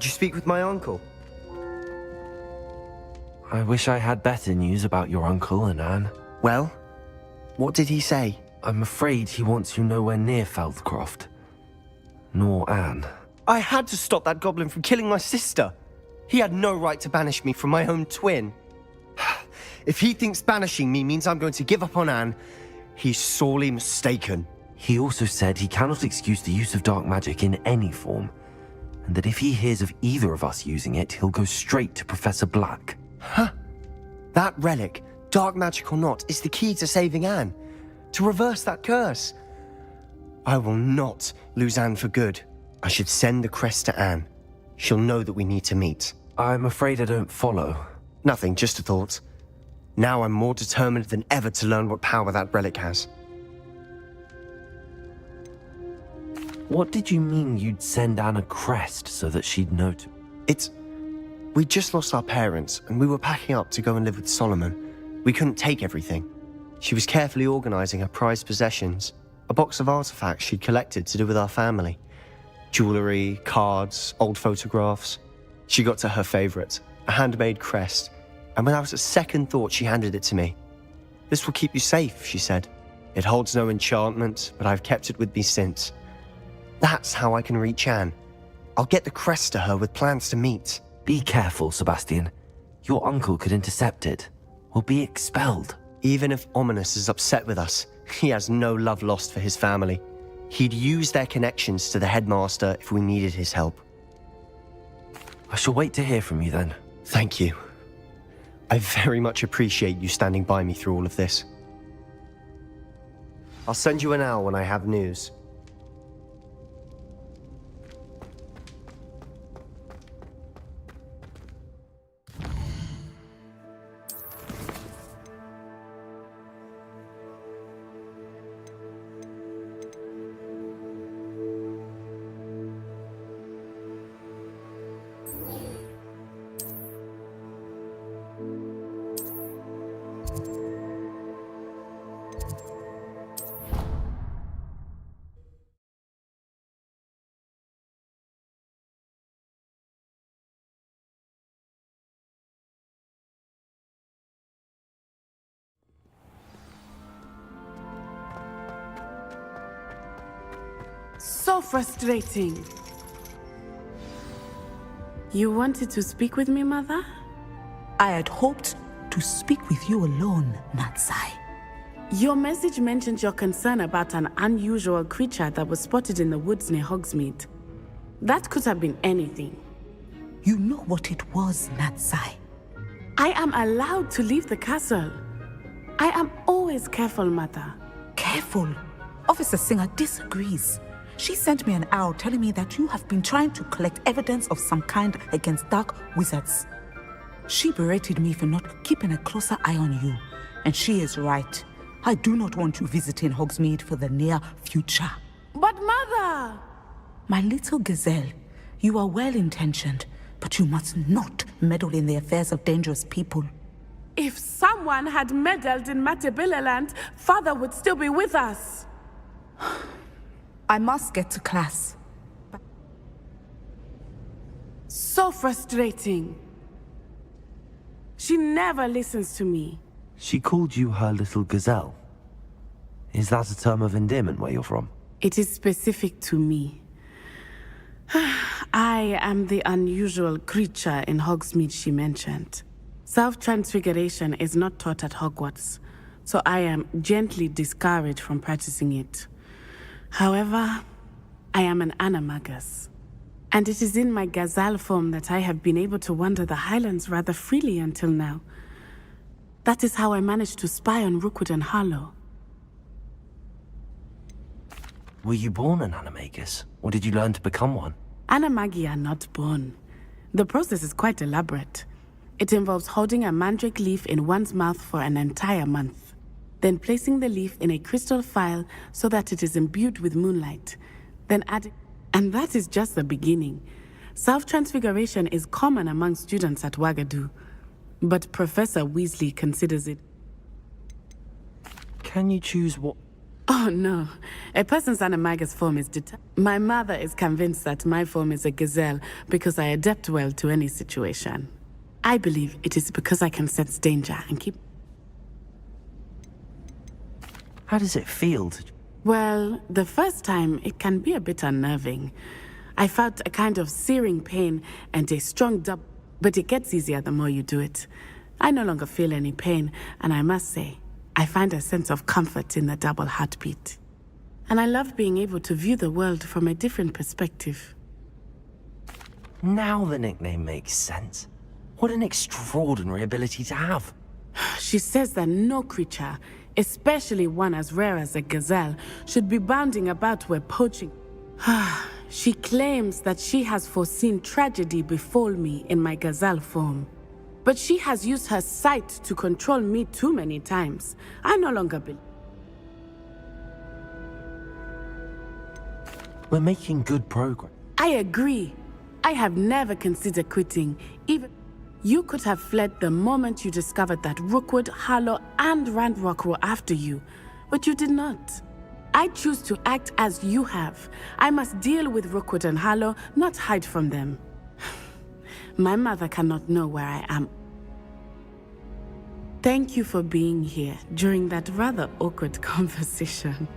Did you speak with my uncle? I wish I had better news about your uncle and Anne. Well, what did he say? I'm afraid he wants you nowhere near Feldcroft. Nor Anne. I had to stop that goblin from killing my sister. He had no right to banish me from my own twin. If he thinks banishing me means I'm going to give up on Anne, he's sorely mistaken. He also said he cannot excuse the use of dark magic in any form, and that if he hears of either of us using it, he'll go straight to Professor Black. Huh? That relic, dark magic or not, is the key to saving Anne. To reverse that curse. I will not lose Anne for good. I should send the crest to Anne. She'll know that we need to meet. I'm afraid I don't follow. Nothing, just a thought. Now I'm more determined than ever to learn what power that relic has. What did you mean you'd send Anne a crest so that she'd know to... We just lost our parents, and we were packing up to go and live with Solomon. We couldn't take everything. She was carefully organizing her prized possessions, a box of artifacts she'd collected to do with our family. Jewelry, cards, old photographs. She got to her favorite, a handmade crest, and without a second thought she handed it to me. "This will keep you safe," she said. "It holds no enchantment, but I've kept it with me since. That's how I can reach Anne. I'll get the crest to her with plans to meet." Be careful, Sebastian. Your uncle could intercept it, or be expelled. Even if Ominous is upset with us, he has no love lost for his family. He'd use their connections to the headmaster if we needed his help. I shall wait to hear from you then. Thank you. I very much appreciate you standing by me through all of this. I'll send you an owl when I have news. So frustrating. You wanted to speak with me, Mother? I had hoped to speak with you alone, Natsai. Your message mentioned your concern about an unusual creature that was spotted in the woods near Hogsmeade. That could have been anything. You know what it was, Natsai. I am allowed to leave the castle. I am always careful, Mother. Careful? Officer Singer disagrees. She sent me an owl telling me that you have been trying to collect evidence of some kind against dark wizards. She berated me for not keeping a closer eye on you, and she is right. I do not want you visiting Hogsmeade for the near future. But Mother! My little gazelle, you are well-intentioned, but you must not meddle in the affairs of dangerous people. If someone had meddled in Matabeleland, Father would still be with us. I must get to class. So frustrating. She never listens to me. She called you her little gazelle. Is that a term of endearment where you're from? It is specific to me. I am the unusual creature in Hogsmeade she mentioned. Self-transfiguration is not taught at Hogwarts, so I am gently discouraged from practicing it. However, I am an animagus, and it is in my gazelle form that I have been able to wander the Highlands rather freely until now. That is how I managed to spy on Rookwood and Harlow. Were you born an animagus, or did you learn to become one? Animagi are not born. The process is quite elaborate. It involves holding a mandrake leaf in one's mouth for an entire month, then placing the leaf in a crystal phial so that it is imbued with moonlight, then adding... And that is just the beginning. Self-transfiguration is common among students at Wagadu, but Professor Weasley considers it... Can you choose what... Oh no, a person's animagus form is My mother is convinced that my form is a gazelle because I adapt well to any situation. I believe it is because I can sense danger and keep... How does it feel to... Well, the first time it can be a bit unnerving. I felt a kind of searing pain and a strong dub, but it gets easier the more you do it. I no longer feel any pain, and I must say, I find a sense of comfort in the double heartbeat. And I love being able to view the world from a different perspective. Now the nickname makes sense. What an extraordinary ability to have. She says that no creature, especially one as rare as a gazelle, should be bounding about where poaching... She claims that she has foreseen tragedy befall me in my gazelle form. But she has used her sight to control me too many times. I no longer believe. We're making good progress. I agree. I have never considered quitting, even... You could have fled the moment you discovered that Rookwood, Harlow, and Randrock were after you, but you did not. I choose to act as you have. I must deal with Rookwood and Harlow, not hide from them. My mother cannot know where I am. Thank you for being here during that rather awkward conversation.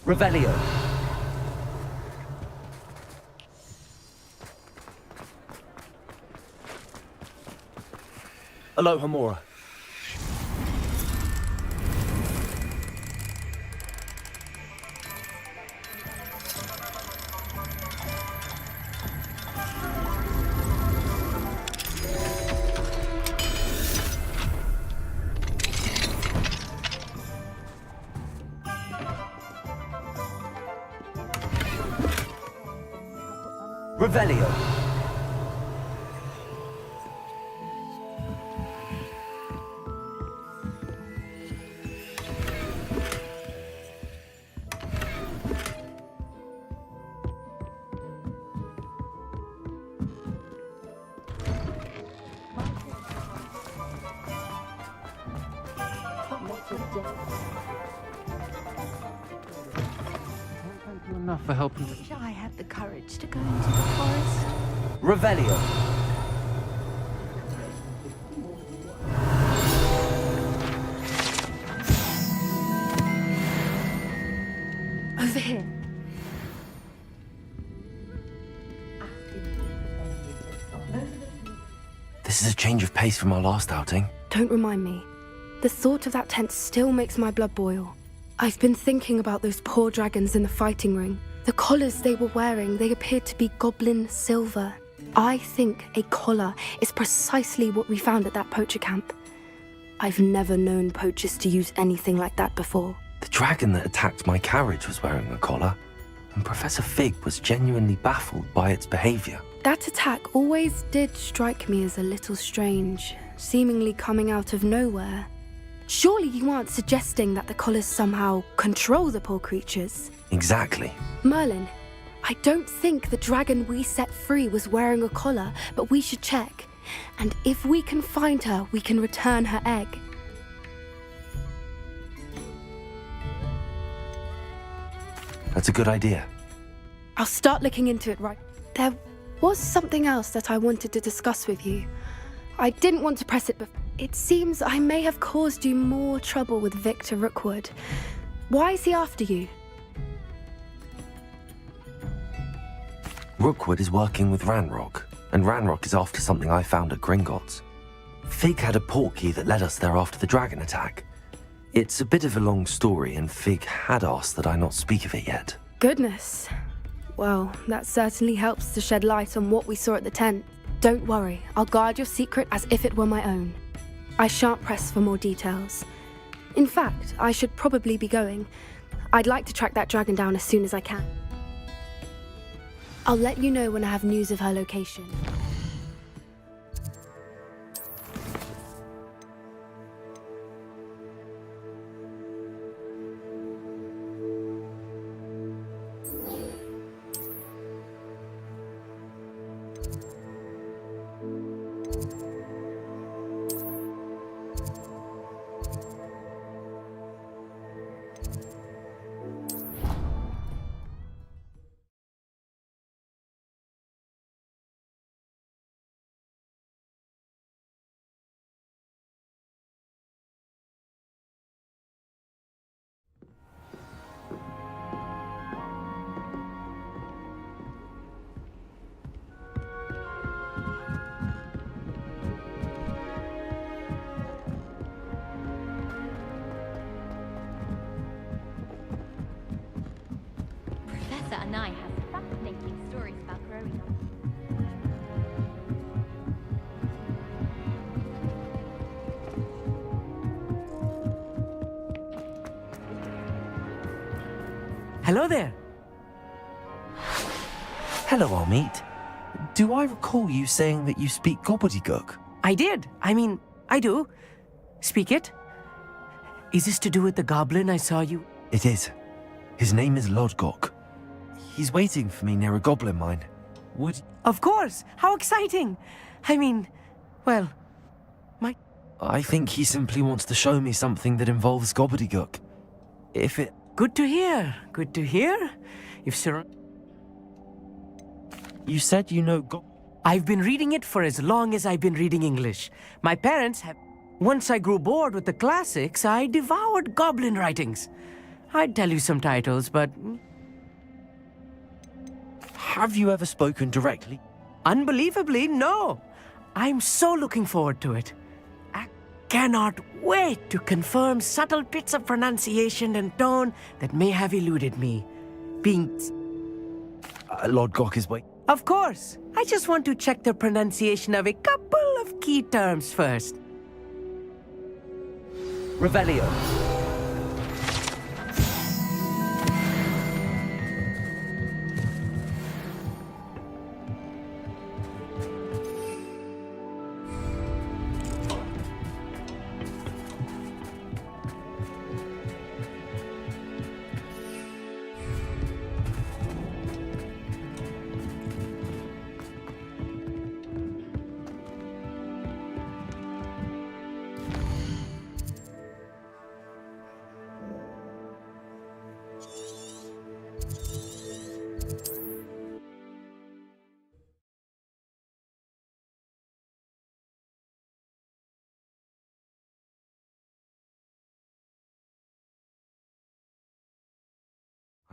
Revelio. Aloha Mora. Revelio. Enough for helping. Wish I had the courage to go into the forest. Revelio. Over here. This is a change of pace from our last outing. Don't remind me. The thought of that tent still makes my blood boil. I've been thinking about those poor dragons in the fighting ring. The collars they were wearing, they appeared to be goblin silver. I think a collar is precisely what we found at that poacher camp. I've never known poachers to use anything like that before. The dragon that attacked my carriage was wearing a collar, and Professor Fig was genuinely baffled by its behavior. That attack always did strike me as a little strange, seemingly coming out of nowhere. Surely you aren't suggesting that the collars somehow control the poor creatures? Exactly. Merlin, I don't think the dragon we set free was wearing a collar, but we should check. And if we can find her, we can return her egg. That's a good idea. I'll start looking into it right. There was something else that I wanted to discuss with you. I didn't want to press it, but it seems I may have caused you more trouble with Victor Rookwood. Why is he after you? Rookwood is working with Ranrock, and Ranrock is after something I found at Gringotts. Fig had a portkey that led us there after the dragon attack. It's a bit of a long story, and Fig had asked that I not speak of it yet. Goodness. Well, that certainly helps to shed light on what we saw at the tent. Don't worry, I'll guard your secret as if it were my own. I shan't press for more details. In fact, I should probably be going. I'd like to track that dragon down as soon as I can. I'll let you know when I have news of her location. Professor and I have fascinating stories about growing up. Hello there. Hello, Amit. Do I recall you saying that you speak gobbledygook? I did. I do. Speak it. Is this to do with the goblin I saw you? It is. His name is Lodgok. He's waiting for me near a goblin mine. Would... Of course. How exciting. Well, I think he simply wants to show me something that involves gobbledygook. If it... Good to hear. Good to hear. If Sir... You said you know I've been reading it for as long as I've been reading English. My parents have... Once I grew bored with the classics, I devoured goblin writings. I'd tell you some titles, but... Have you ever spoken directly? Unbelievably, no. I'm so looking forward to it. I cannot wait to confirm subtle bits of pronunciation and tone that may have eluded me. Lodgok is wait... Of course. I just want to check the pronunciation of a couple of key terms first. Revelio.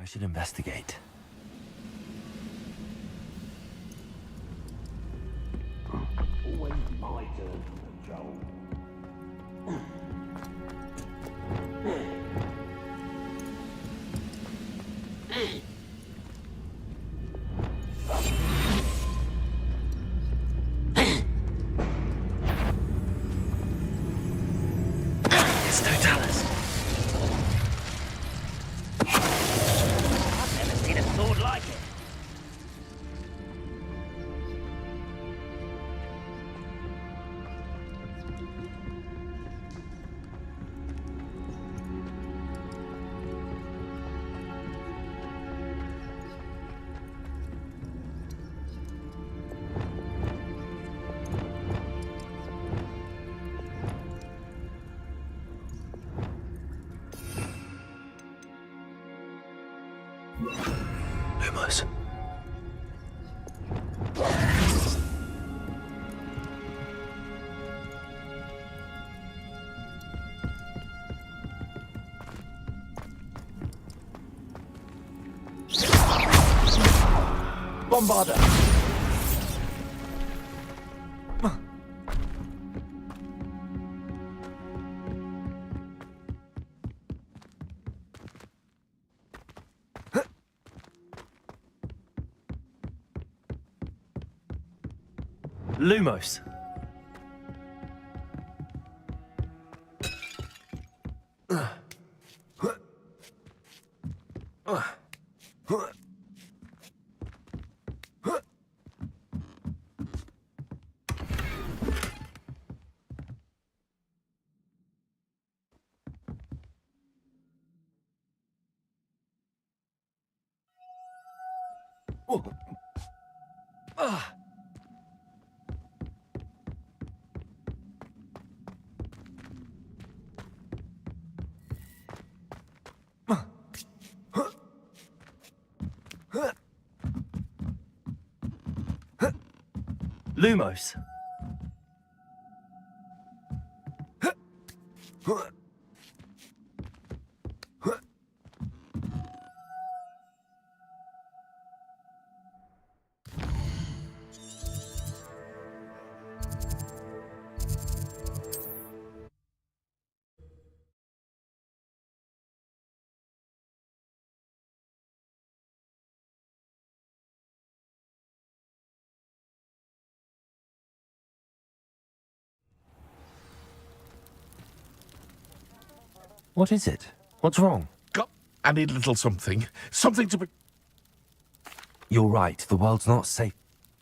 I should investigate. Always my turn to control. It's Totalis. I've never seen a sword like it. Lumos. Bombarder! Lumos. Lumos. What is it? What's wrong? I need a little something. Something to... You're right, the world's not safe.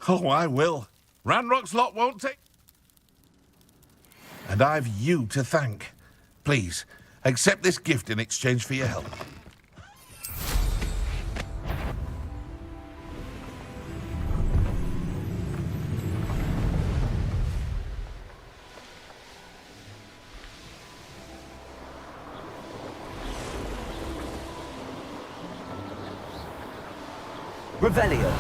Oh, I will. Ranrock's lot won't take... And I've you to thank. Please, accept this gift in exchange for your help. Revelio.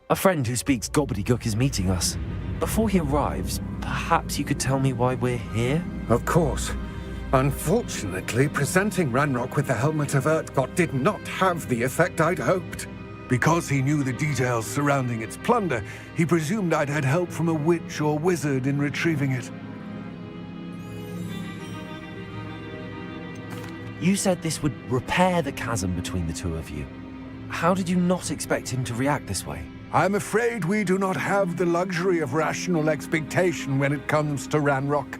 A friend who speaks gobbledygook is meeting us. Before he arrives, perhaps you could tell me why we're here? Of course. Unfortunately, presenting Ranrock with the Helmet of Urtkot did not have the effect I'd hoped. Because he knew the details surrounding its plunder, he presumed I'd had help from a witch or wizard in retrieving it. You said this would repair the chasm between the two of you. How did you not expect him to react this way? I'm afraid we do not have the luxury of rational expectation when it comes to Ranrock.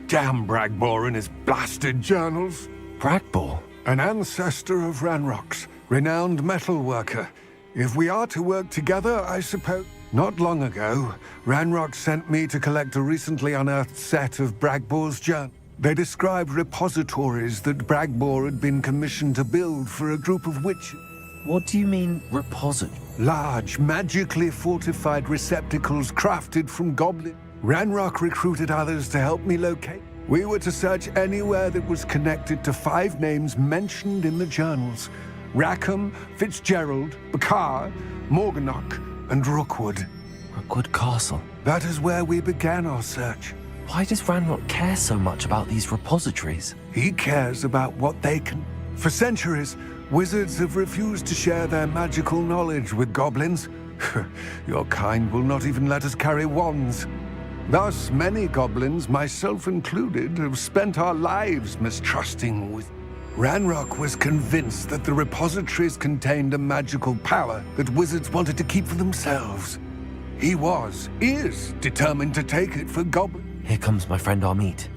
Damn Bragbor and his blasted journals. Bragbor? An ancestor of Ranrock's, renowned metal worker. If we are to work together, I suppose... Not long ago, Ranrock sent me to collect a recently unearthed set of Bragbor's journals. They described repositories that Bragbor had been commissioned to build for a group of witches. What do you mean, repository? Large, magically fortified receptacles crafted from goblin. Ranrock recruited others to help me locate. We were to search anywhere that was connected to 5 names mentioned in the journals. Rackham, Fitzgerald, Bakar, Morganach, and Rookwood. Rookwood Castle. That is where we began our search. Why does Ranrock care so much about these repositories? He cares about what they can. For centuries, wizards have refused to share their magical knowledge with goblins. Your kind will not even let us carry wands. Thus, many goblins, myself included, have spent our lives mistrusting with... Ranrock was convinced that the repositories contained a magical power that wizards wanted to keep for themselves. He is determined to take it for goblins. Here comes my friend Amit.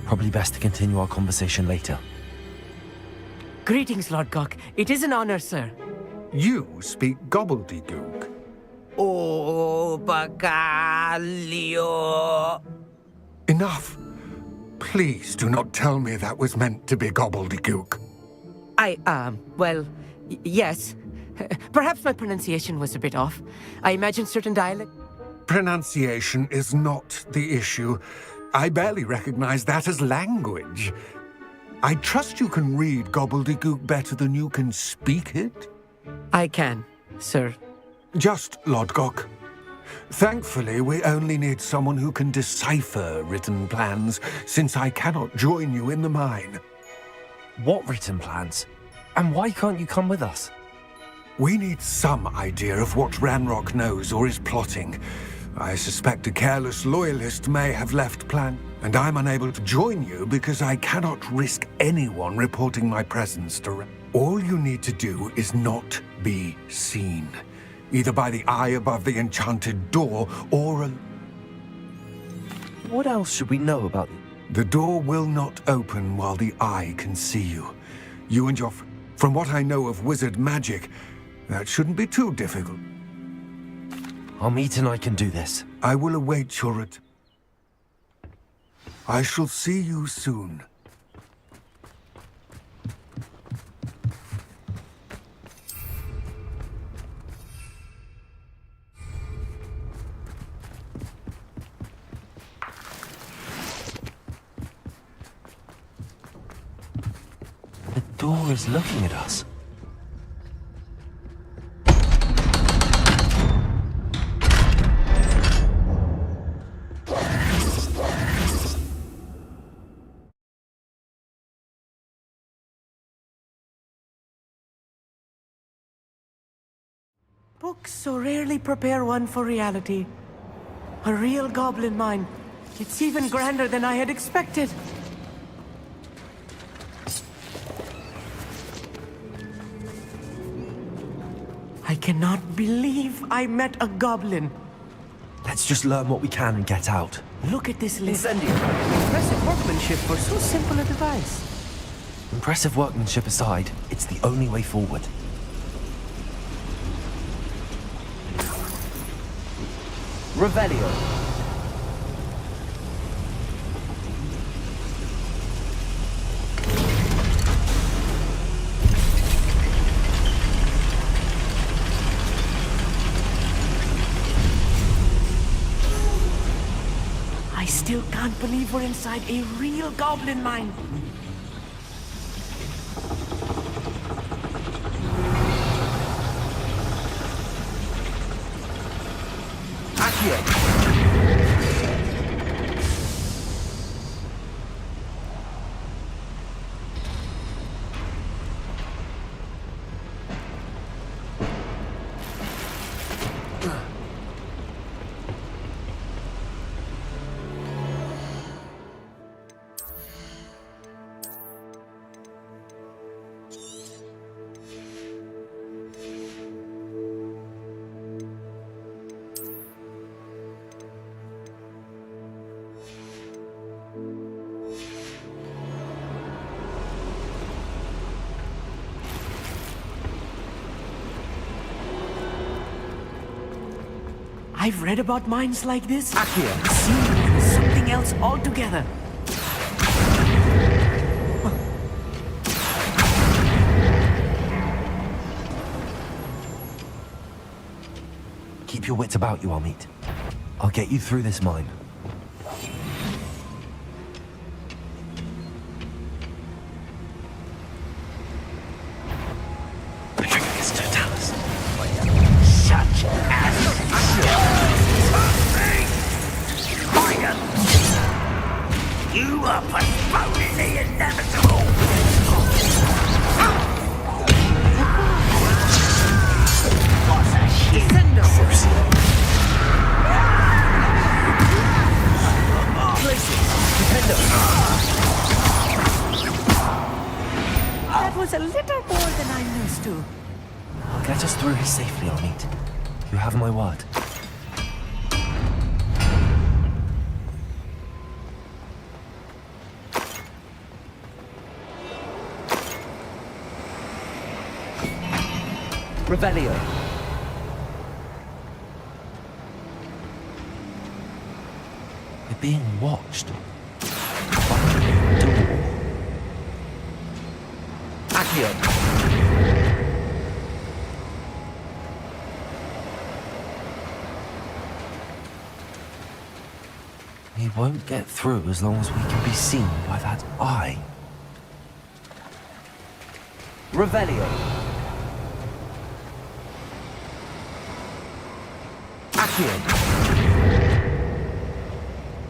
Probably best to continue our conversation later. Greetings, Lord Gok. It is an honor, sir. You speak gobbledygook. Oh, Bagalio. Enough. Please do not tell me that was meant to be gobbledygook. Yes. Perhaps my pronunciation was a bit off. I imagine certain dialect. Pronunciation is not the issue. I barely recognize that as language. I trust you can read gobbledygook better than you can speak it? I can, sir. Just, Lord Gok. Thankfully, we only need someone who can decipher written plans, since I cannot join you in the mine. What written plans? And why can't you come with us? We need some idea of what Ranrock knows or is plotting. I suspect a careless loyalist may have left plan, and I'm unable to join you because I cannot risk anyone reporting my presence to All you need to do is not be seen, either by the eye above the enchanted door or a... What else should we know about The door will not open while the eye can see you. You and your... From what I know of wizard magic, that shouldn't be too difficult. Amit and I can do this. I will await your I shall see you soon. The door is looking at us. Books so rarely prepare one for reality. A real goblin mine. It's even grander than I had expected. I cannot believe I met a goblin. Let's just learn what we can and get out. Look at this list. Impressive workmanship for so simple a device. Impressive workmanship aside, it's the only way forward. Revelio. I still can't believe we're inside a real goblin mine. I've read about mines like this. It seems something else altogether. Keep your wits about you, Amit. I'll get you through this mine. You are postponing the inevitable! What's a shit? That was a little more than I'm used to. I'll get us through here safely, Amit. You have my word. Revelio. We're being watched. By a door. Accio. We won't get through as long as we can be seen by that eye. Revelio. Accio.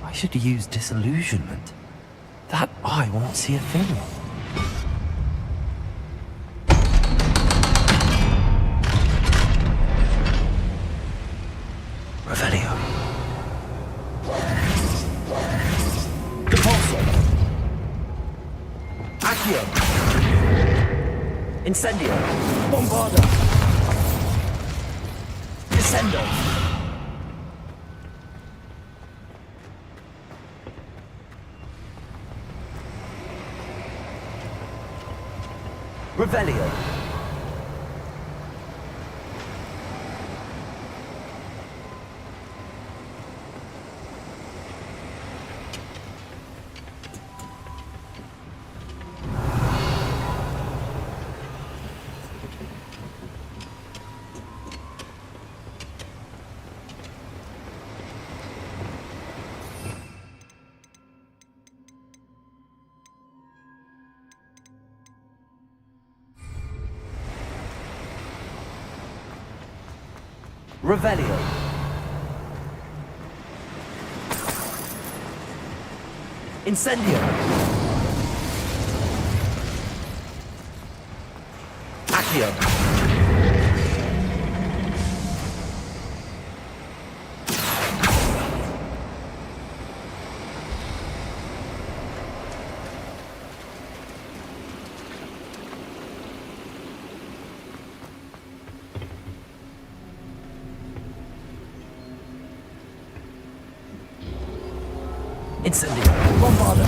I should use disillusionment. That eye won't see a thing. Revelio. Accio. Incendio. Bombarda. Descendo. Revelio. Revelio. Incendio. Accio. Incendio. Bombarda.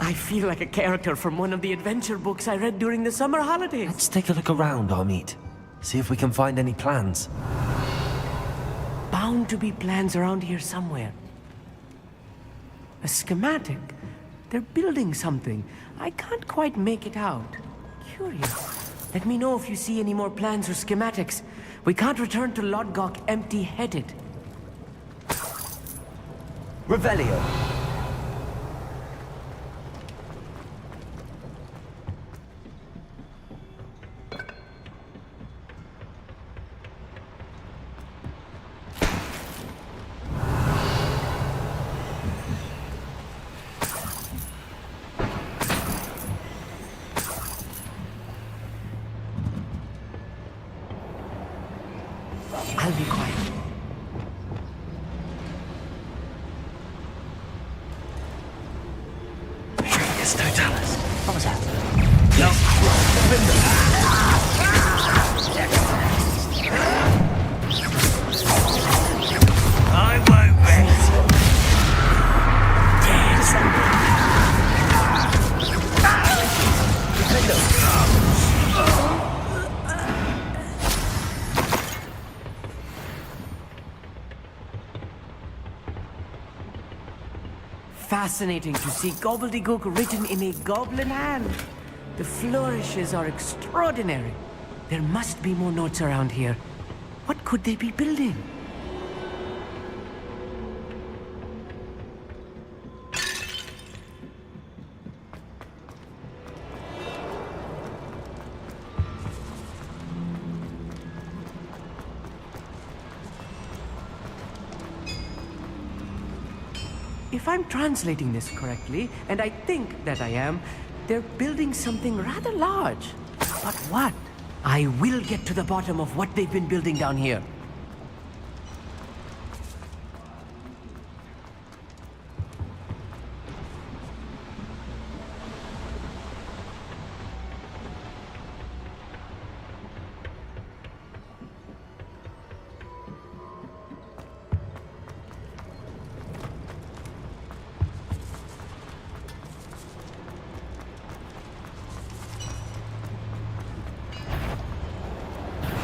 I feel like a character from one of the adventure books I read during the summer holidays. Let's take a look around, Amit. See if we can find any plans. Bound to be plans around here somewhere. A schematic. They're building something. I can't quite make it out. Curious. Let me know if you see any more plans or schematics. We can't return to Lodgok empty-headed. Revelio. I'll be quiet. It's Totalis. What was that? I won't rest. Fascinating to see gobbledygook written in a goblin hand. The flourishes are extraordinary. There must be more notes around here. What could they be building? If I'm translating this correctly, and I think that I am, they're building something rather large. But what? I will get to the bottom of what they've been building down here.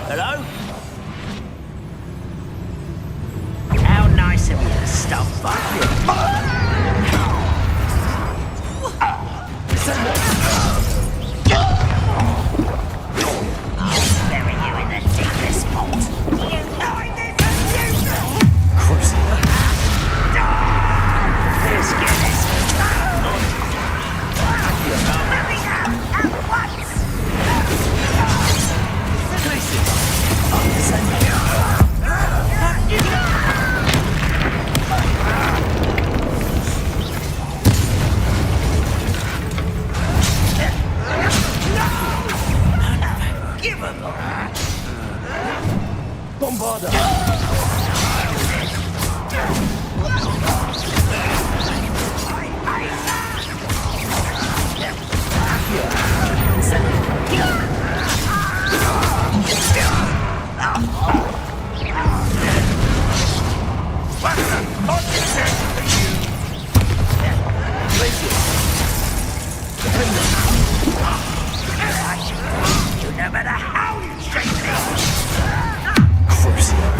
Hello? How nice of you to stop by. I'll bury you in the deepest vault. You know this is CORSAIR. Let's get this. Let me out at once. Give him Bombarda. No matter how you shake me! CORSAIR.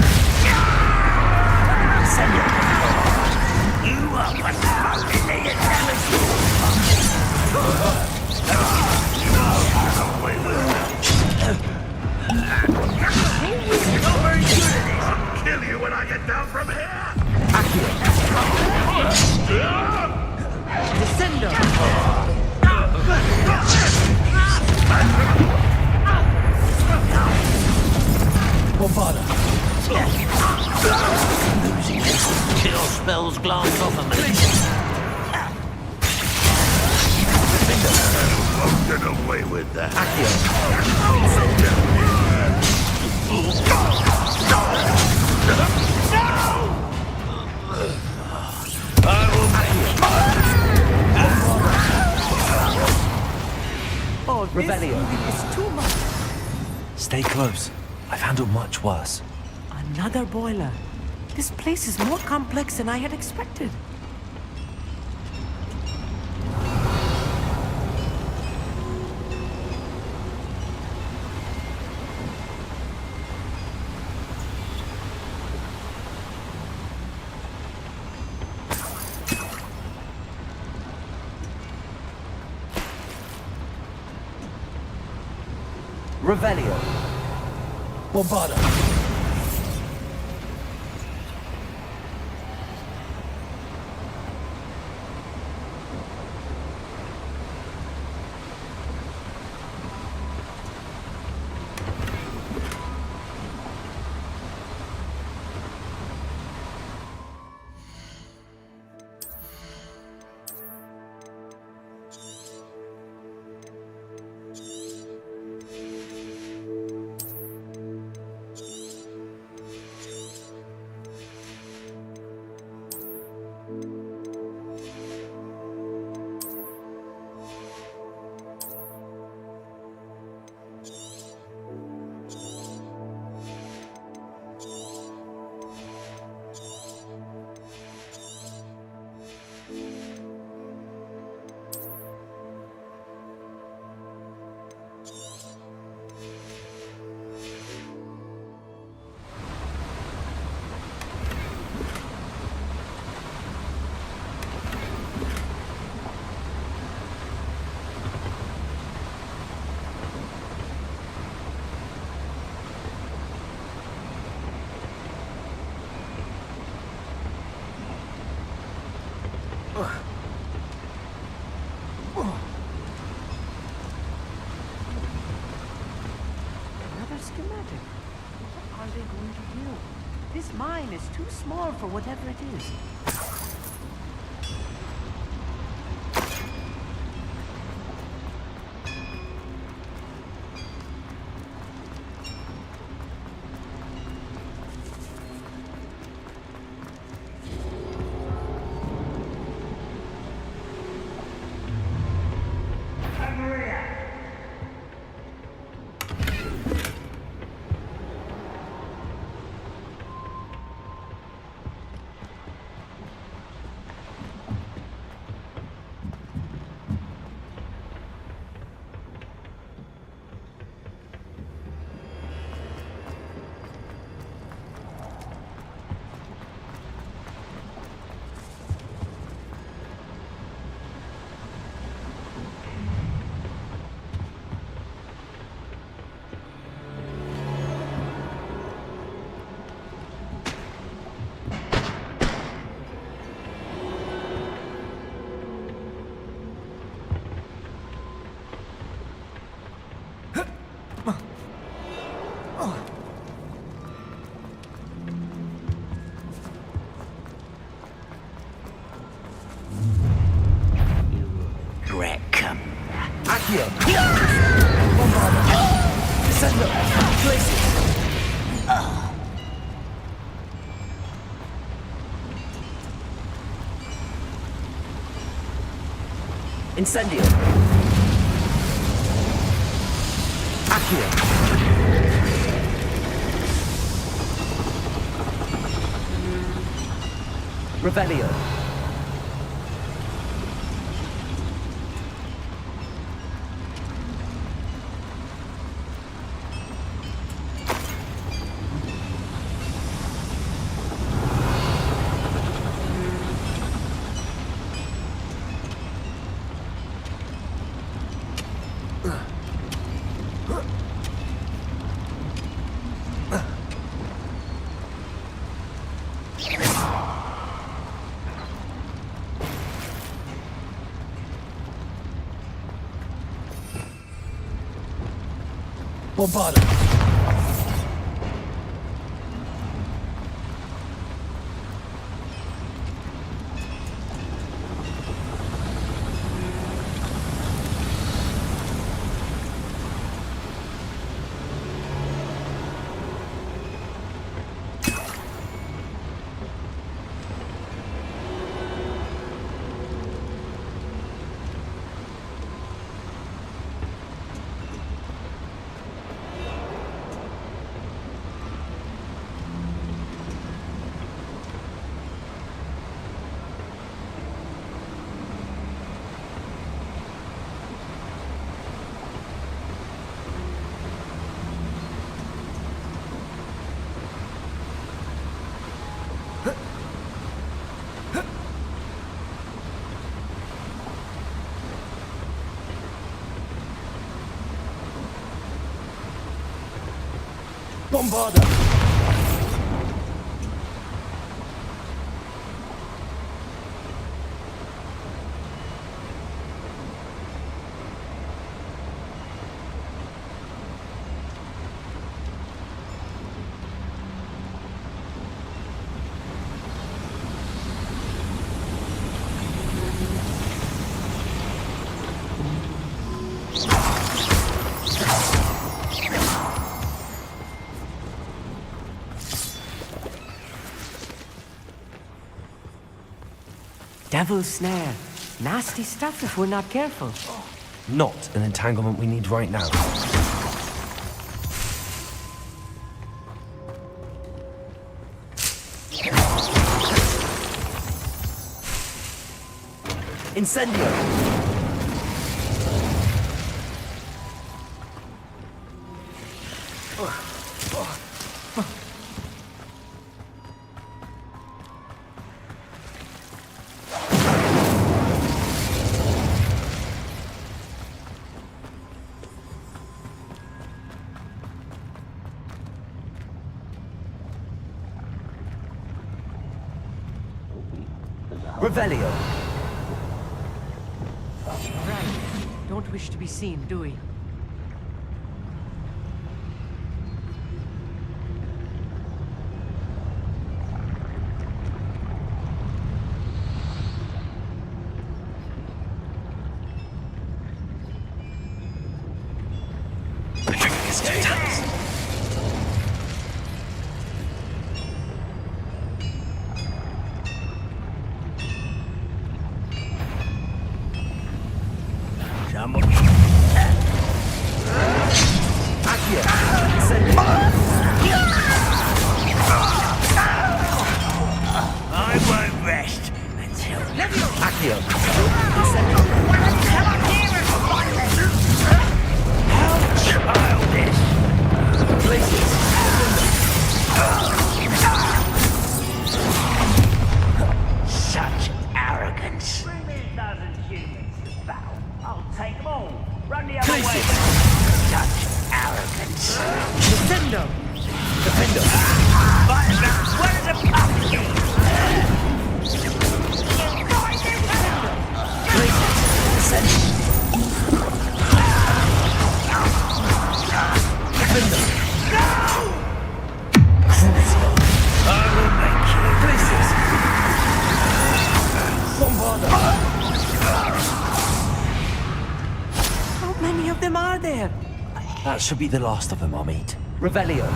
Send it. You are what's smoking the intelligence. You're not very good at this. I'll kill you when I get down from here! Descendo! Bombarda. Losing this kill spells glance off of me. Won't get away with that. Oh, this is too much. Stay close. I've handled much worse. Another boiler. This place is more complex than I had expected. Revelio. Bombarda. Another schematic. What are they going to do? This mine is too small for whatever it is. Accio! Bombarda! Descendo! Places! Incendio! Accio! Revelio! Bombarda! Bombarda! Devil's snare. Nasty stuff if we're not careful. Not an entanglement we need right now. Incendio! Revelio! Right. Don't wish to be seen, do we? I won't rest until... Accio! How childish! Places! Such arrogance. Bring me a dozen humans to battle. I'll take them all. Run the other way. Such arrogance. Nintendo! Defendo! But that's where the pumpkin. them are there? That should be the last of them I'll meet. Revelio.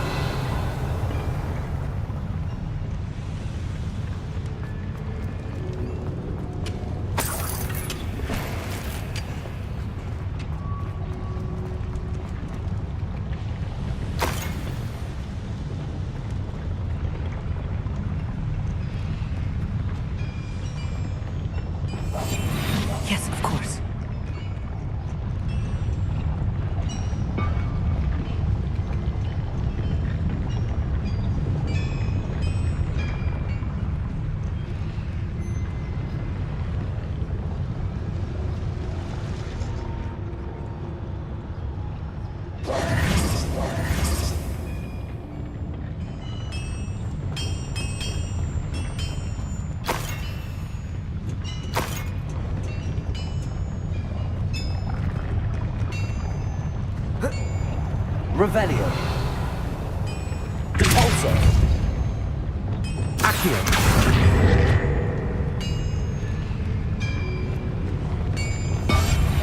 Yes, of course. Revelio. Tforce. Accio.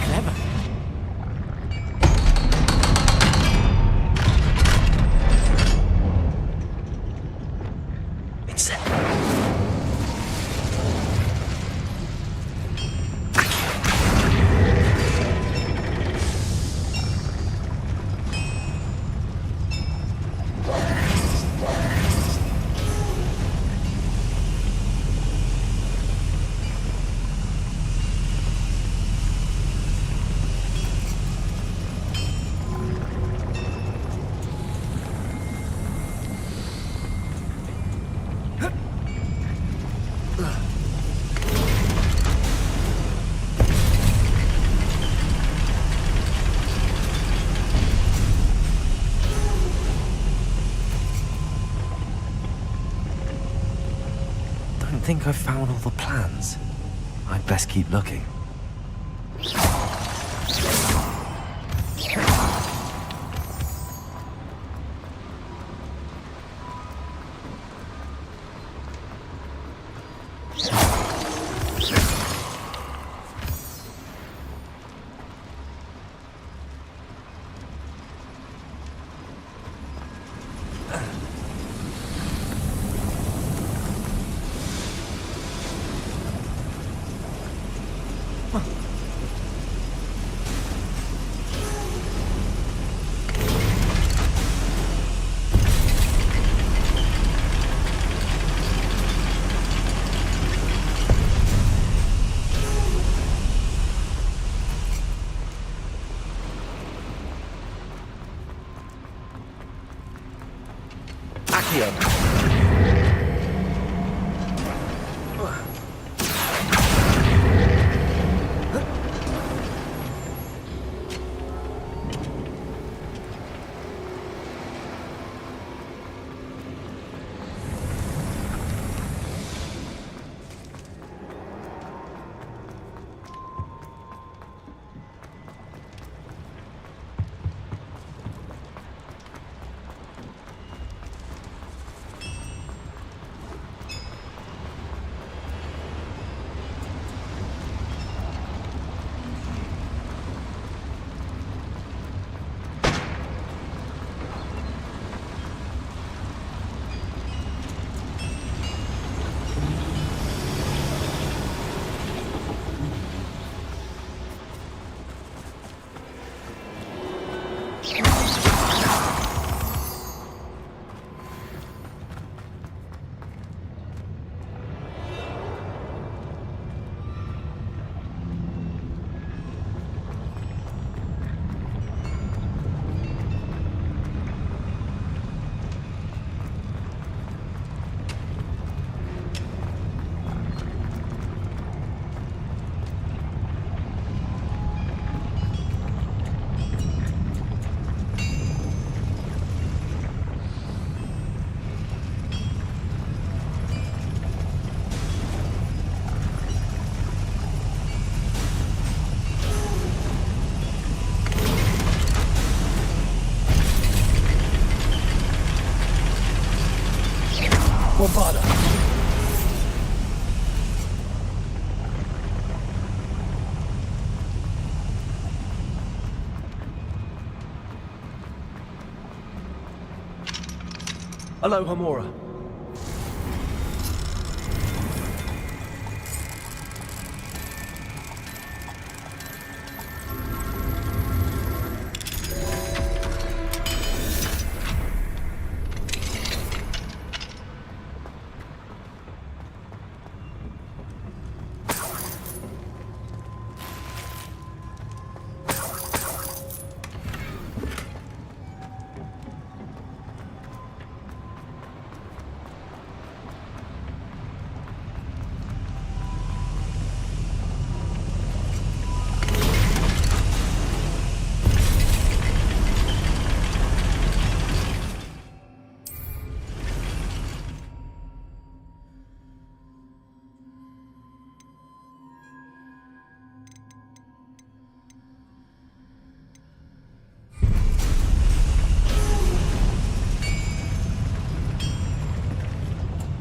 Clever. It's set. I think I've found all the plans. I'd best keep looking. Aloha Mora.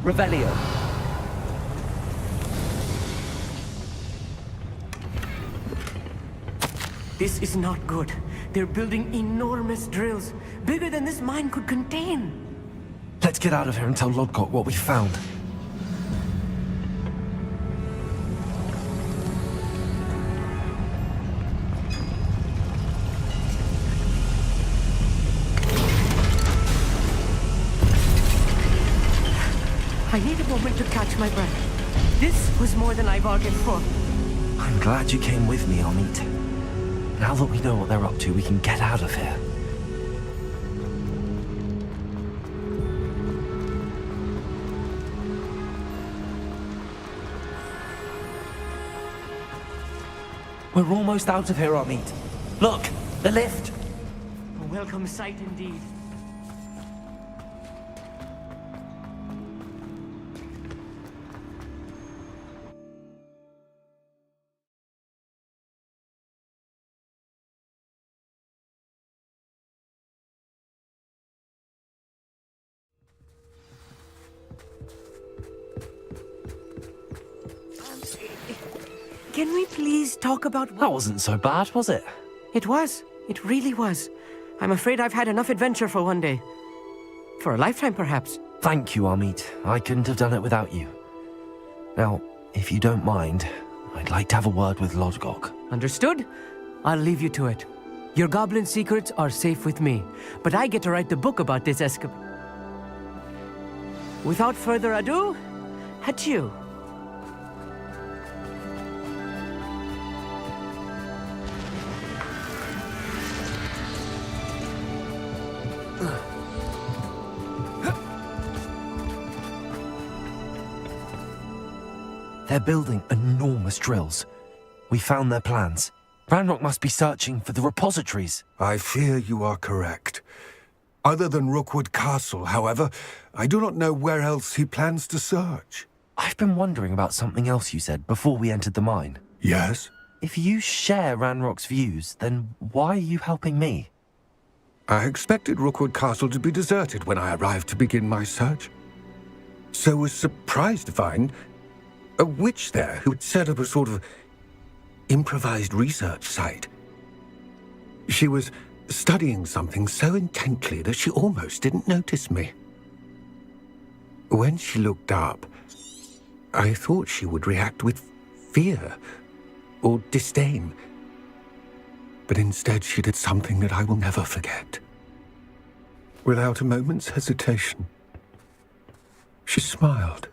Revelio. This is not good. They're building enormous drills, bigger than this mine could contain. Let's get out of here and tell Lodgok what we found. I need a moment to catch my breath. This was more than I bargained for. I'm glad you came with me, Amit. Now that we know what they're up to, we can get out of here. We're almost out of here, Amit. Look, the lift. A welcome sight indeed. Can we please talk about That wasn't so bad, was it? It was. It really was. I'm afraid I've had enough adventure for one day. For a lifetime, perhaps. Thank you, Amit. I couldn't have done it without you. Now, if you don't mind, I'd like to have a word with Lodgok. Understood? I'll leave you to it. Your goblin secrets are safe with me, but I get to write the book about this escape. Without further ado, adieu. They're building enormous drills. We found their plans. Ranrock must be searching for the repositories. I fear you are correct. Other than Rookwood Castle, however, I do not know where else he plans to search. I've been wondering about something else you said before we entered the mine. Yes? If you share Ranrock's views, then why are you helping me? I expected Rookwood Castle to be deserted when I arrived to begin my search. So was surprised to find a witch there who had set up a sort of improvised research site. She was studying something so intently that she almost didn't notice me. When she looked up, I thought she would react with fear or disdain. But instead she did something that I will never forget. Without a moment's hesitation, she smiled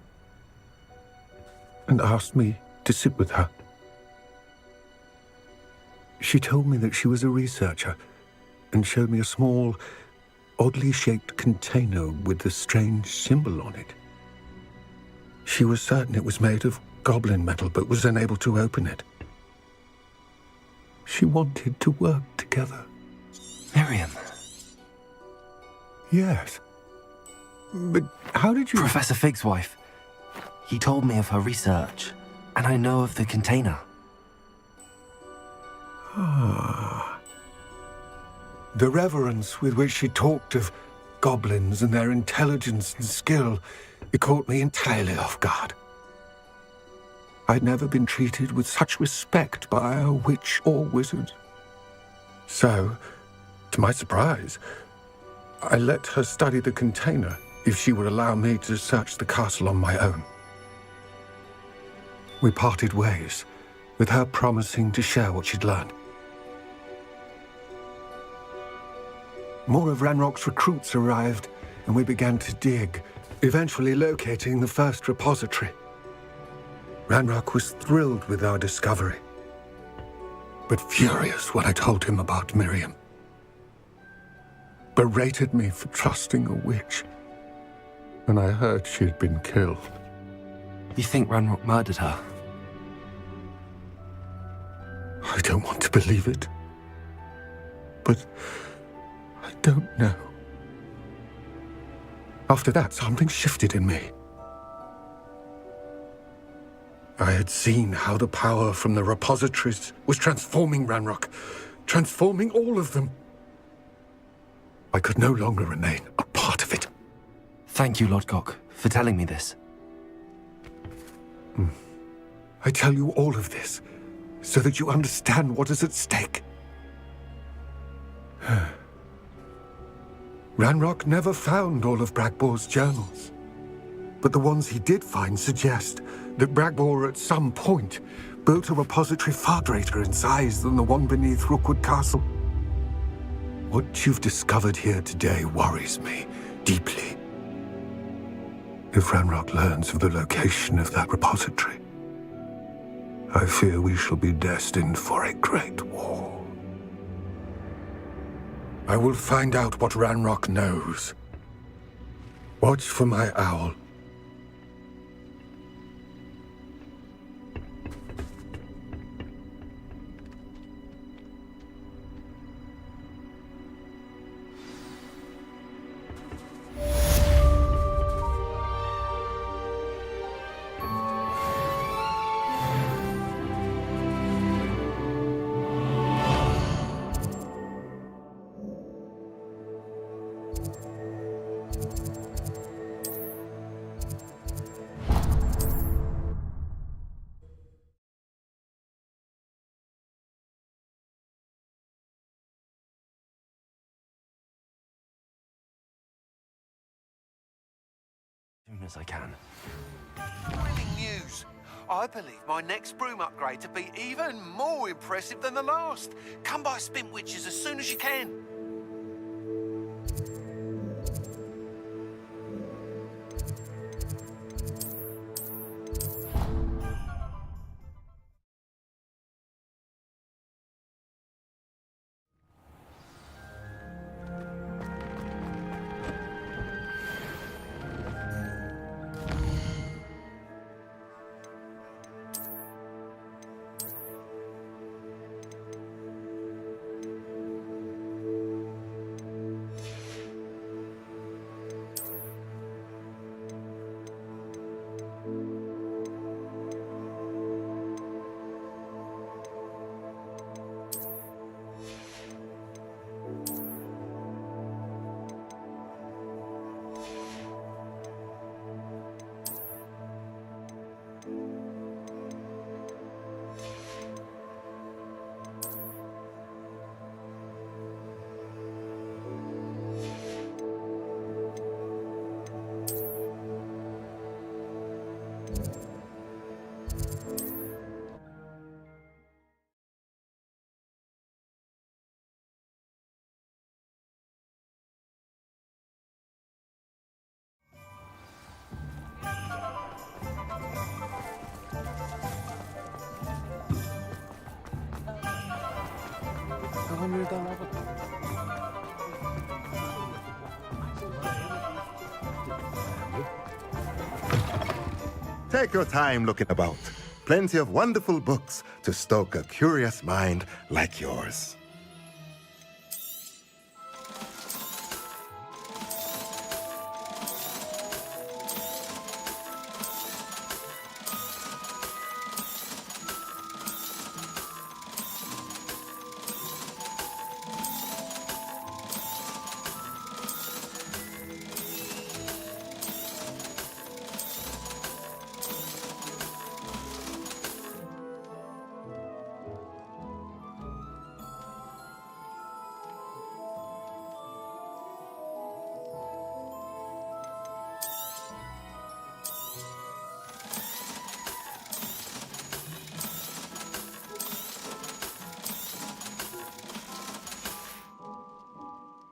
and asked me to sit with her. She told me that she was a researcher and showed me a small, oddly shaped container with a strange symbol on it. She was certain it was made of goblin metal, but was unable to open it. She wanted to work together. Miriam. Yes. But how did you... Professor Fig's wife. He told me of her research, and I know of the container. Ah. The reverence with which she talked of goblins and their intelligence and skill, it caught me entirely off guard. I'd never been treated with such respect by a witch or wizard. So, to my surprise, I let her study the container if she would allow me to search the castle on my own. We parted ways, with her promising to share what she'd learned. More of Ranrock's recruits arrived, and we began to dig, eventually locating the first repository. Ranrock was thrilled with our discovery, but furious when I told him about Miriam. Berated me for trusting a witch, and I heard she had been killed. You think Ranrock murdered her? I don't want to believe it, but I don't know. After that, something shifted in me. I had seen how the power from the repositories was transforming Ranrock, transforming all of them. I could no longer remain a part of it. Thank you, Lodgok, for telling me this. I tell you all of this so that you understand what is at stake. Ranrock never found all of Bragbor's journals, but the ones he did find suggest that Bragbor at some point built a repository far greater in size than the one beneath Rookwood Castle. What you've discovered here today worries me deeply. If Ranrock learns of the location of that repository, I fear we shall be destined for a great war. I will find out what Ranrock knows. Watch for my owl. As soon as I can. Thrilling news! I believe my next broom upgrade to be even more impressive than the last. Come by Spin Witches as soon as you can. Take your time looking about. Plenty of wonderful books to stoke a curious mind like yours.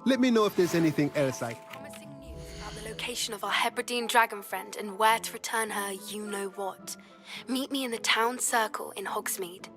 Let me know if there's anything else Promising news about the location of our Hebridean dragon friend and where to return her you-know-what. Meet me in the town circle in Hogsmeade.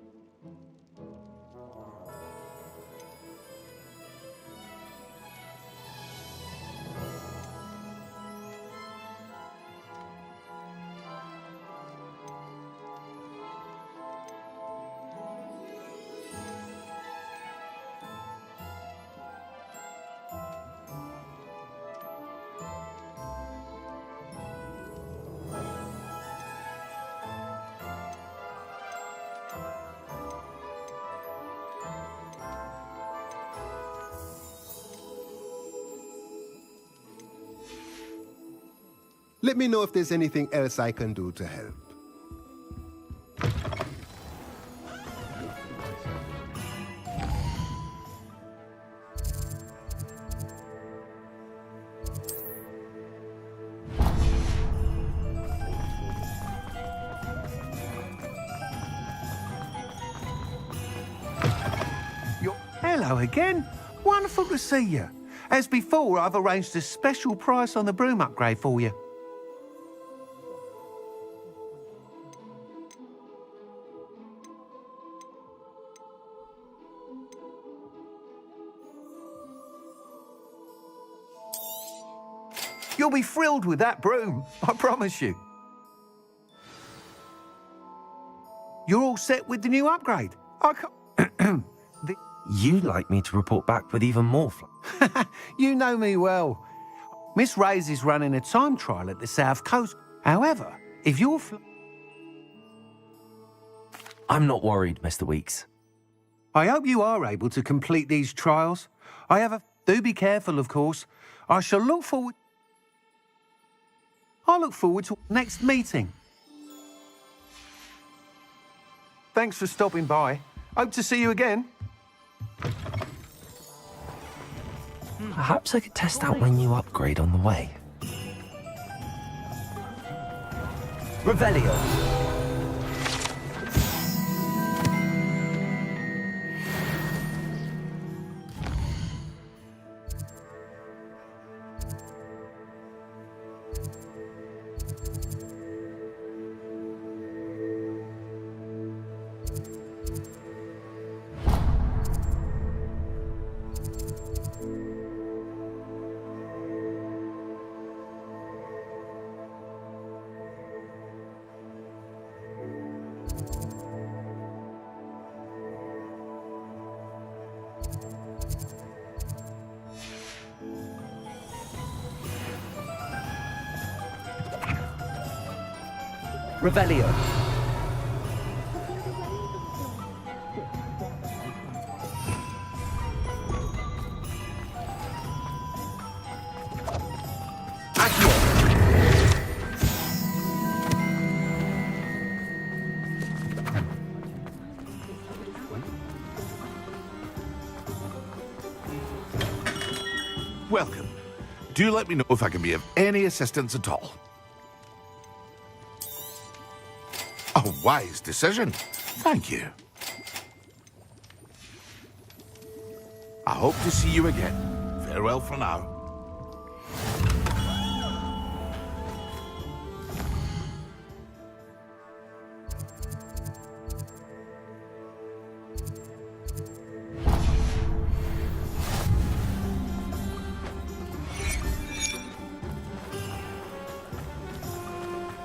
Let me know if there's anything else I can do to help. Hello again. Wonderful to see you. As before, I've arranged a special price on the broom upgrade for you. You'll be thrilled with that broom, I promise you. You're all set with the new upgrade. I can't... You'd like me to report back with even more You know me well. Miss Ray's is running a time trial at the South Coast. However, if you're... I'm not worried, Mr. Weeks. I hope you are able to complete these trials. Do be careful, of course. I shall look forward... I look forward to our next meeting. Thanks for stopping by. Hope to see you again. Perhaps I could test out my new upgrade on the way. Revelio. Revelio. Welcome. Do let me know if I can be of any assistance at all. A wise decision. Thank you. I hope to see you again. Farewell for now.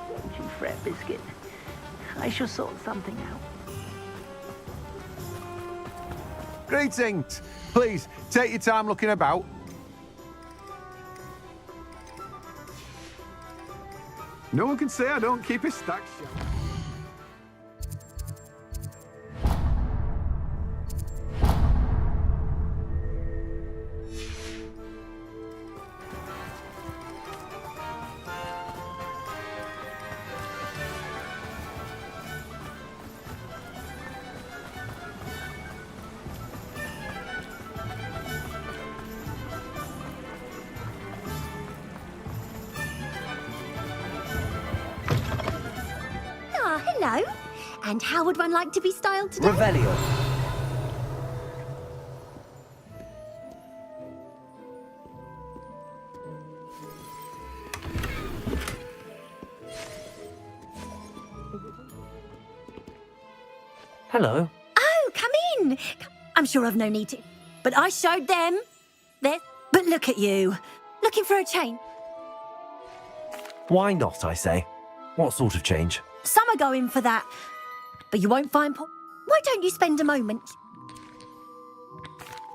Don't you fret, Biscuit. I shall sort something out. Greetings. Please, take your time looking about. No one can say I don't keep a stack shelf. Hello. And how would one like to be styled today? Revelio. Hello. Oh, come in. I'm sure I've no need to. But I showed them. But look at you. Looking for a change. Why not, I say? What sort of change? Some are going for that. But you won't find... Why don't you spend a moment?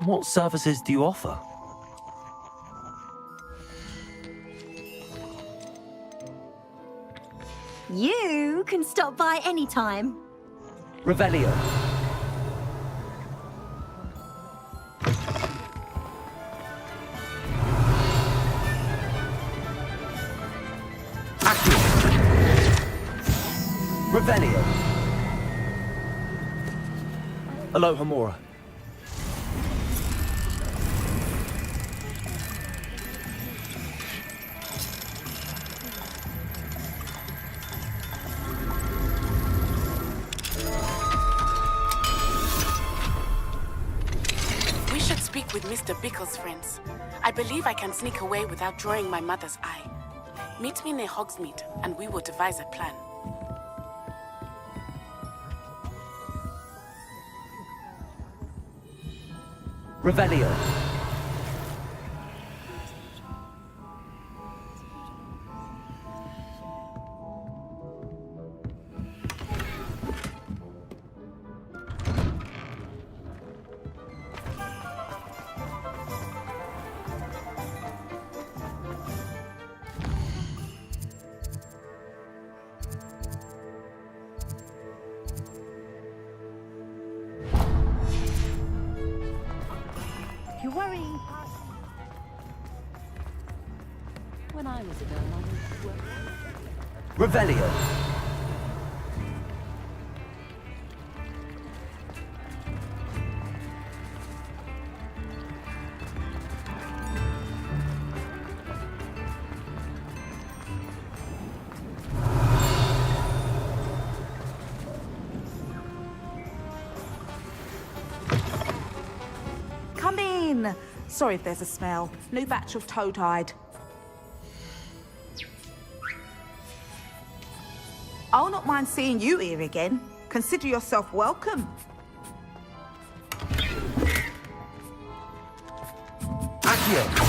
What services do you offer? You can stop by any time. Revelio. Revelio. Aloha Mora. We should speak with Mr. Bickle's friends. I believe I can sneak away without drawing my mother's eye. Meet me near Hogsmeade, and we will devise a plan. Revelio. You're worrying. When I was a girl, I used to work. Revelio. Come in. Sorry if there's a smell. New batch of toe-tied. I'll not mind seeing you here again. Consider yourself welcome. Accio.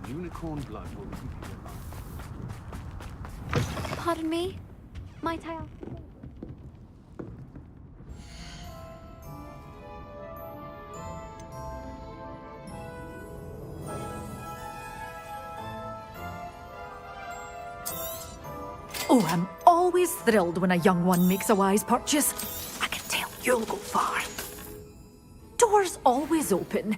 Unicorn blood will keep you alive. Pardon me? Might I ask? Oh, I'm always thrilled when a young one makes a wise purchase. I can tell you'll go far. Doors always open.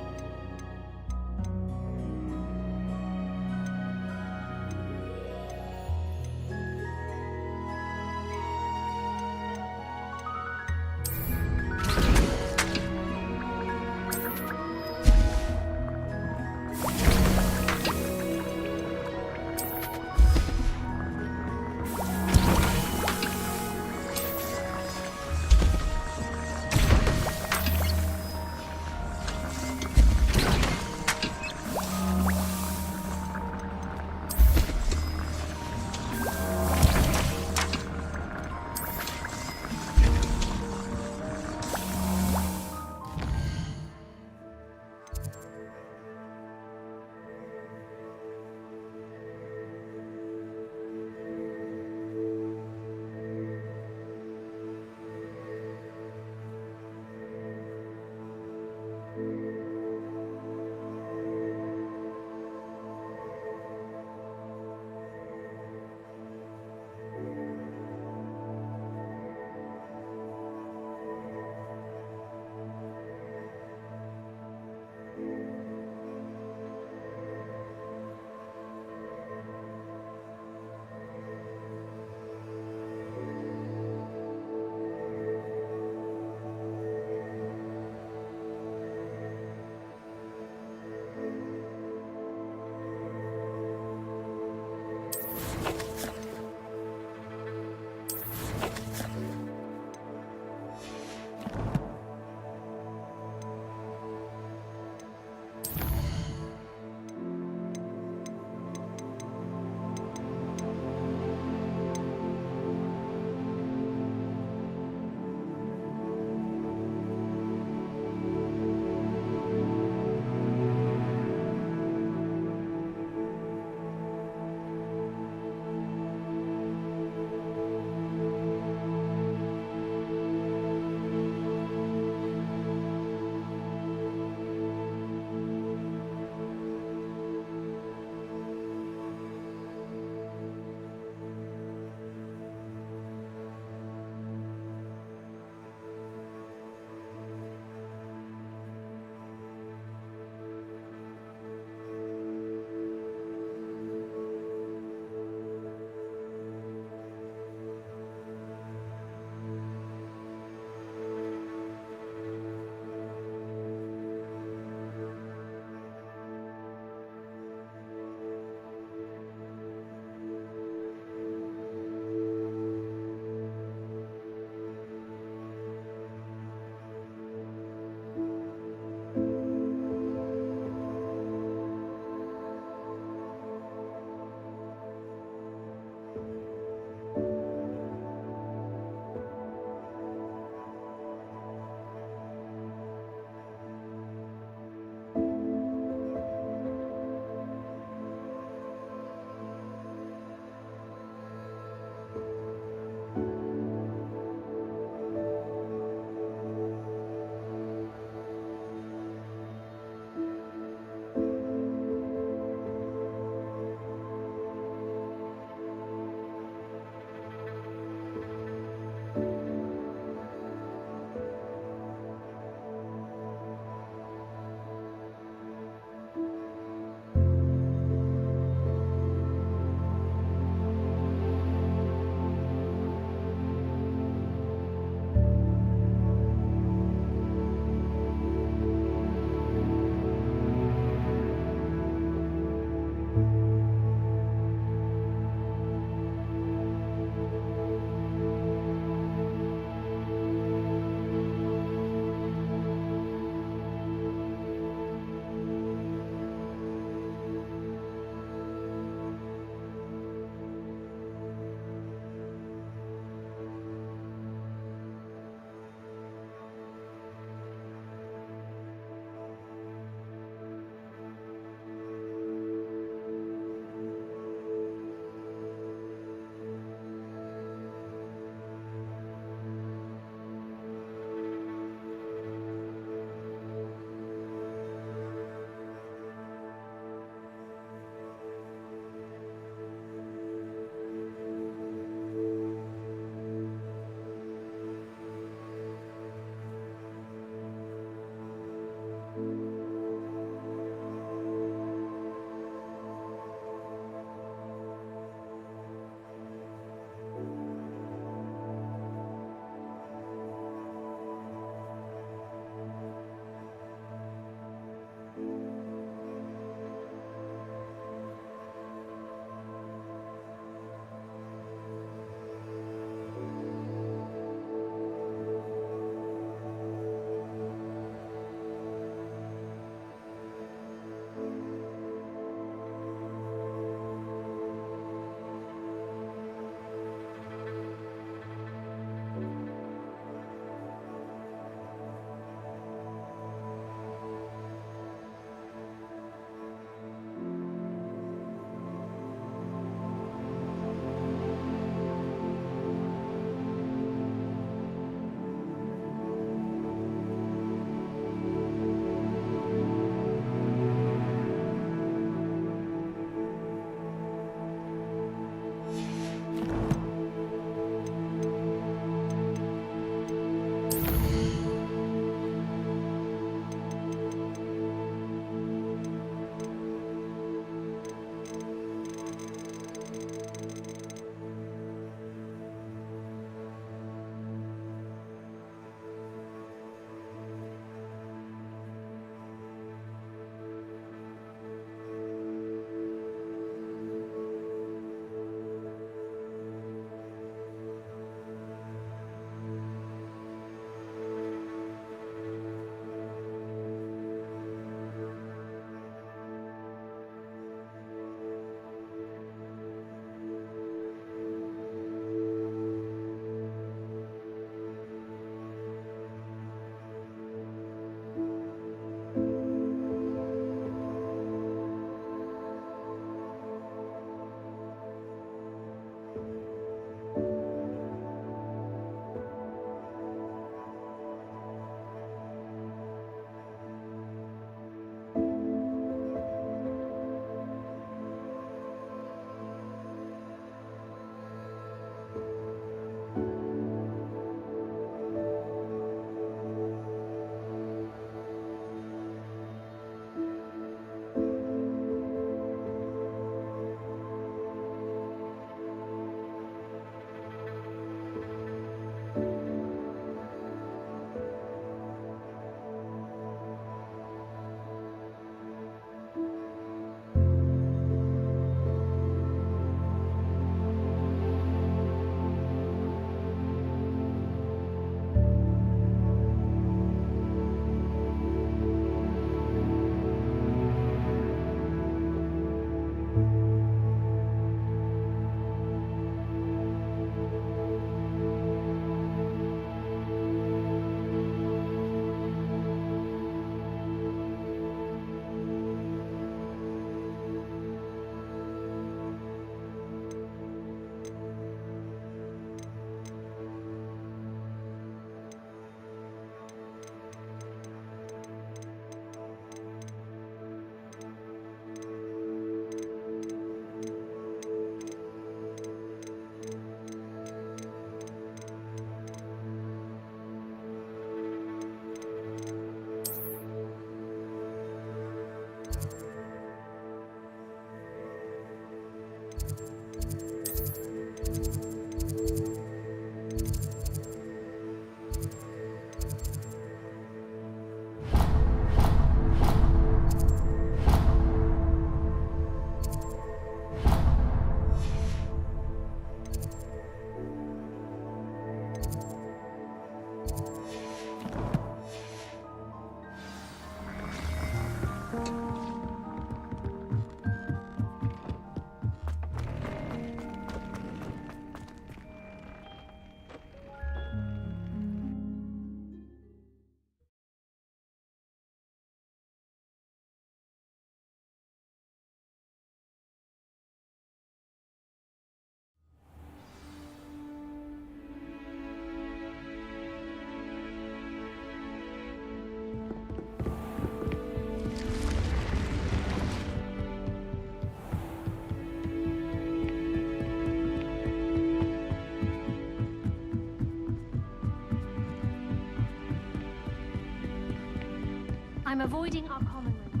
I'm avoiding our common room.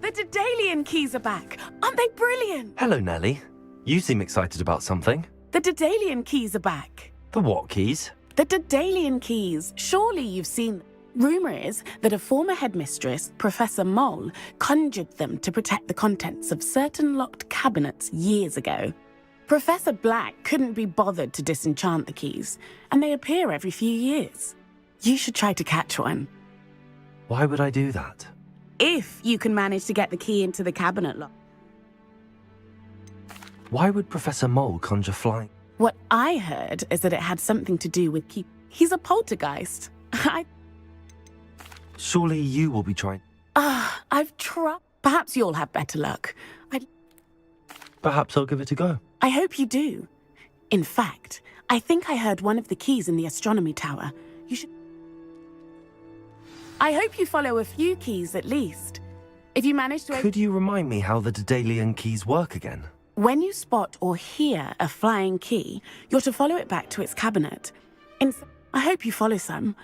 The Daedalian keys are back. Aren't they brilliant? Hello, Nellie. You seem excited about something. The Daedalian keys are back. The what keys? The Daedalian keys. Surely you've seen them. Rumour is that a former headmistress, Professor Mole, conjured them to protect the contents of certain locked cabinets years ago. Professor Black couldn't be bothered to disenchant the keys, and they appear every few years. You should try to catch one. Why would I do that? If you can manage to get the key into the cabinet lock. Why would Professor Mole conjure flying? What I heard is that it had something to do with He's a poltergeist. Surely you will be trying. I've tried. Perhaps you'll have better luck. Perhaps I'll give it a go. I hope you do. In fact, I think I heard one of the keys in the astronomy tower. You should... I hope you follow a few keys at least. If you manage to... Could you remind me how the Daedalian keys work again? When you spot or hear a flying key, you're to follow it back to its cabinet. I hope you follow some.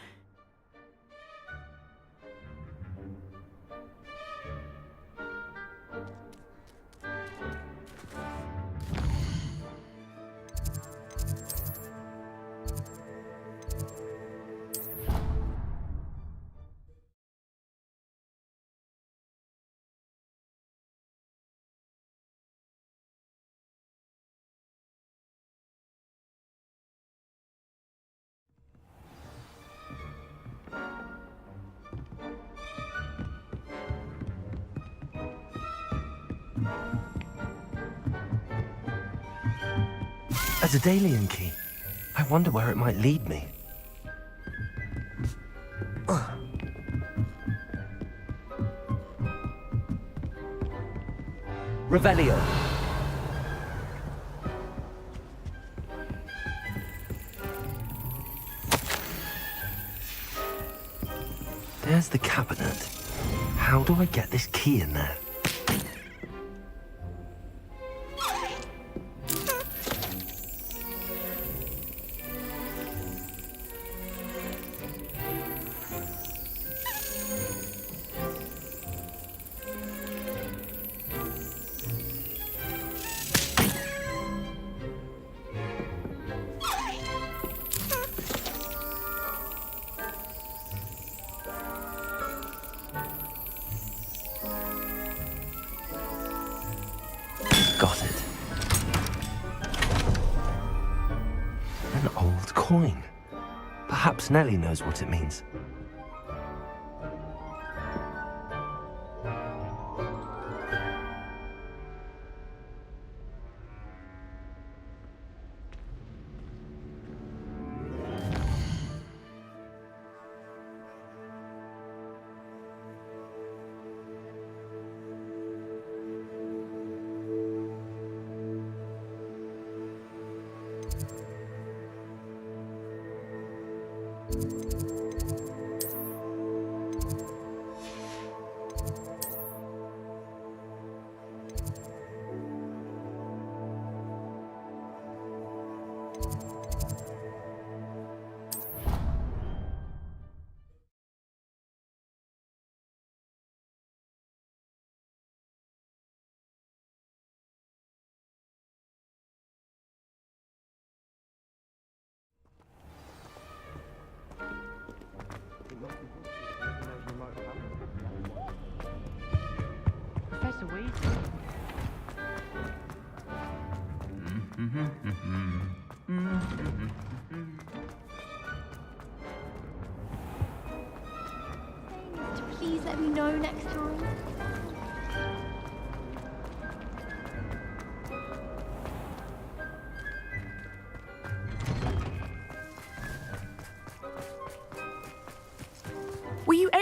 A Daedalian key. I wonder where it might lead me. Revelio. There's the cabinet. How do I get this key in there? Got it. An old coin. Perhaps Nellie knows what it means. Professor Wade? Please let me know next time.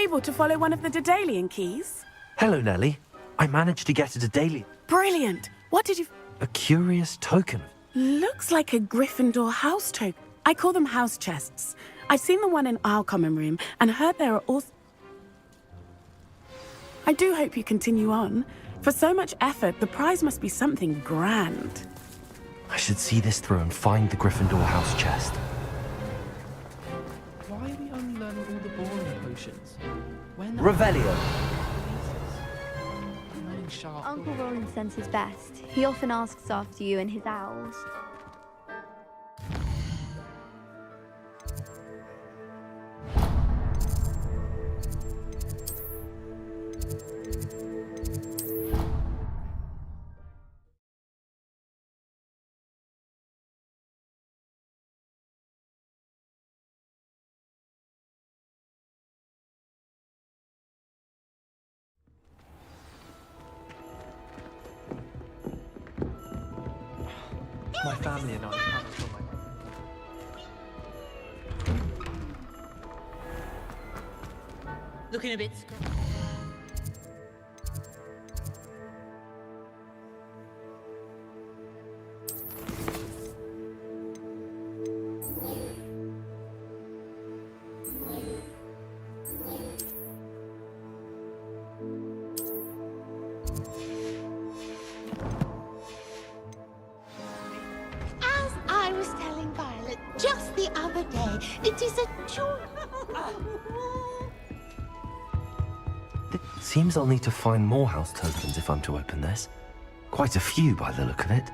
able to follow one of the Daedalian keys? Hello, Nellie. I managed to get a Daedalian. Brilliant. What did you... A curious token. Looks like a Gryffindor house token. I call them house chests. I've seen the one in our common room and heard there are also... I do hope you continue on. For so much effort, the prize must be something grand. I should see this through and find the Gryffindor house chest. Why are we only learning all the boring potions? When Revelio. Uncle Roland senses best. He often asks after you and his owls. My family and I have from my... Looking a bit... Just the other day. It is a joy. It seems I'll need to find more house tokens if I'm to open this. Quite a few by the look of it.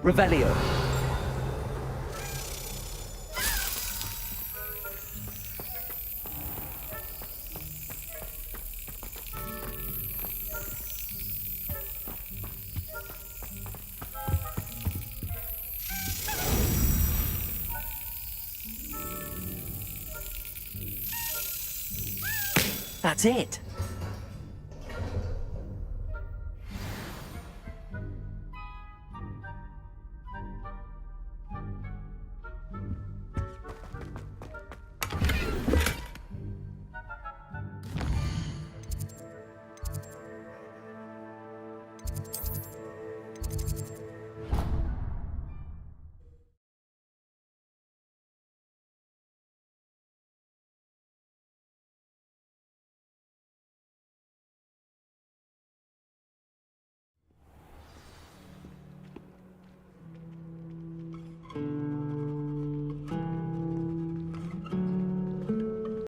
Revelio. That's it.